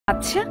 আচ্ছা,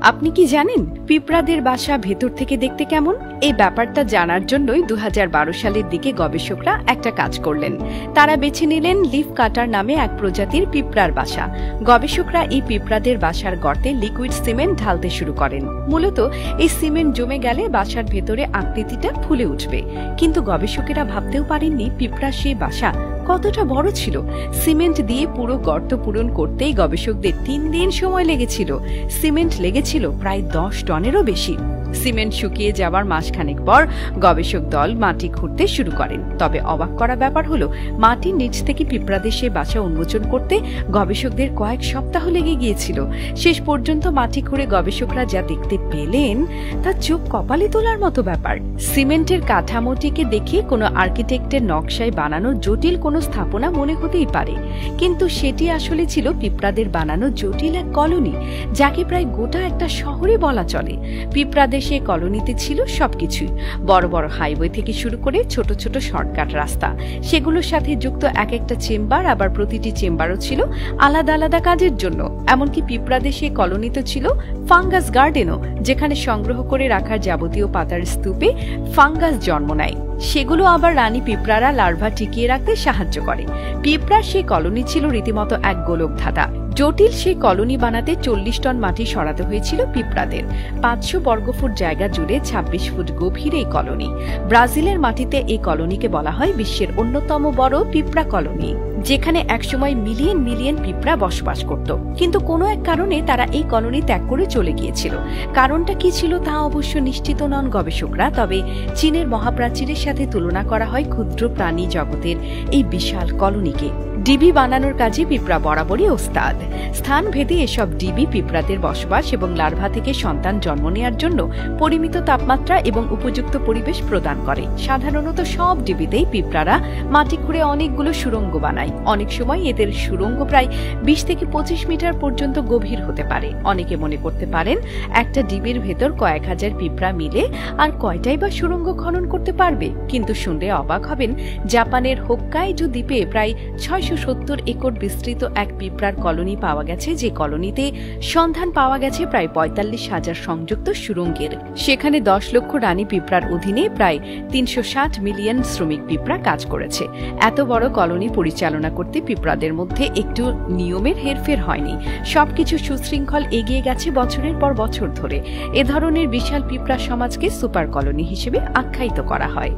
আপনি কি জানেন পিঁপড়াদের বাসা ভেতর থেকে দেখতে কেমন? এই ব্যাপারটা জানার জন্যই 2012 সালের দিকে গবেষকরা একটা কাজ করলেন। তারা বেছে নিলেন লিফ কাটার নামে এক প্রজাতির পিঁপড়ার বাসা। গবেষকরা এই পিঁপড়াদের বাসার গর্তে লিকুইড সিমেন্ট ঢালতে শুরু করেন। মূলত এই সিমেন্ট জমে গেলে বাসার ভেতরে আকৃতিটা ফুলে উঠবে। কিন্তু গবেষকেরা ভাবতেও পারেননি পিঁপড়ার সেই বাসা কতটা বড় ছিল। সিমেন্ট দিয়ে পুরো গর্ত পূরণ করতেই গবেষকদের 3 দিন সময় লেগেছিল। সিমেন্ট লেগেছিল প্রায় 10 টনেরও বেশি। সিমেন্ট শুকিয়ে যাওয়ার মাসখানেক পর গবেষক দল মাটি খুঁড়তে শুরু করেন। তবে অবাক করা ব্যাপার হলো, মাটির নিচ থেকে পিঁপড়াদের সে বাসা উন্মোচন করতে গবেষকদের কয়েক সপ্তাহ লেগে গিয়েছিল। শেষ পর্যন্ত মাটি খুঁড়ে গবেষকরা যা দেখতে পেলেন তা চোখ কপালে তোলার মতো ব্যাপার। সিমেন্টের কাঠামোটিকে দেখে কোনো আর্কিটেক্টের নকশায় বানানো জটিল কোনো স্থাপনা মনে হতেই পারে, কিন্তু সেটি আসলে ছিল পিঁপড়াদের বানানো জটিল এক কলোনি, যাকে প্রায় গোটা একটা শহরে বলা চলে। পিঁপড়াদের সে কলোনিতে ছিল সবকিছুই, বড় বড় হাইওয়ে থেকে শুরু করে ছোট ছোট শর্টকাট রাস্তা। সেগুলোর সাথে যুক্ত এক একটা চেম্বার, আবার প্রতিটি চেম্বারও ছিল আলাদা আলাদা কাজের জন্য। এমনকি পিঁপড়াদের সে কলোনিতে ছিল ফাঙ্গাস গার্ডেনও, যেখানে সংগ্রহ করে রাখার যাবতীয় পাতার স্তূপে ফাঙ্গাস জন্ম নেয়। সেগুলো আবার রানী পিঁপড়ারা লার্ভা টিকিয়ে রাখতে সাহায্য করে। পিঁপড়ার সেই কলোনি ছিল রীতিমতো এক গোলক ধাঁধা। জটিল সেই কলোনি বানাতে 40 টন মাটি সরাতে হয়েছিল পিঁপড়াদের। 500 বর্গফুট জায়গা জুড়ে 26 ফুট গভীর এই কলোনি। ব্রাজিলের মাটিতে এই কলোনিকে বলা হয় বিশ্বের অন্যতম বড় পিঁপড়া কলোনি, যেখানে একসময় মিলিয়ন মিলিয়ন পিঁপড়া বসবাস করত। কিন্তু কোনো এক কারণে তারা এই কলোনি ত্যাগ করে চলে গিয়েছিল। কারণটা কি ছিল তা অবশ্য নিশ্চিত নন গবেষকরা। তবে চীনের মহাপ্রাচীরের সাথে তুলনা করা হয় ক্ষুদ্র প্রাণী জগতের এই বিশাল কলোনিকে। ডিবি বানানোর কাজে পিঁপড়া বরাবরই ওস্তাদ। স্থান ভেদে এসব ডিবি পিঁপড়াদের বসবাস এবং লার্ভা থেকে সন্তান জন্ম নেওয়ার জন্য পরিমিত তাপমাত্রা এবং উপযুক্ত পরিবেশ প্রদান করে। সাধারণত সব ডিবিতেই পিঁপড়ারা মাটি খুঁড়ে অনেকগুলো সুড়ঙ্গ বানায়। অনেক সময় এদের সুড়ঙ্গ প্রায় 20 থেকে 25 মিটার পর্যন্ত গভীর হতে পারে। অনেকে মনে করতে পারেন একটা ডিবির ভেতর কয়েক হাজার পিঁপড়া মিলে আর কয়টাই বা সুড়ঙ্গ খনন করতে পারবে। কিন্তু শুনলে অবাক হবেন, জাপানের হোক্কাইডো দ্বীপে প্রায় 670 একর বিস্তৃত এক পিঁপড়ার কলোনি পাওয়া গেছে, যে কলোনিতে সন্ধান পাওয়া গেছে প্রায় 45,000 সংযুক্ত সুড়ঙ্গের। সেখানে 10 লক্ষ রানী পিঁপড়ার অধীনে প্রায় 360 মিলিয়ন শ্রমিক পিঁপড়া কাজ করেছে। এত বড় কলোনি পরিচালনা করতে পিঁপড়াদের মধ্যে একটু নিয়মের হেরফের হয়নি। সবকিছু সুশৃঙ্খল এগিয়ে গেছে বছরের পর বছর ধরে। এ ধরনের বিশাল পিঁপড়া সমাজকে সুপার কলোনি হিসেবে আখ্যায়িত করা হয়।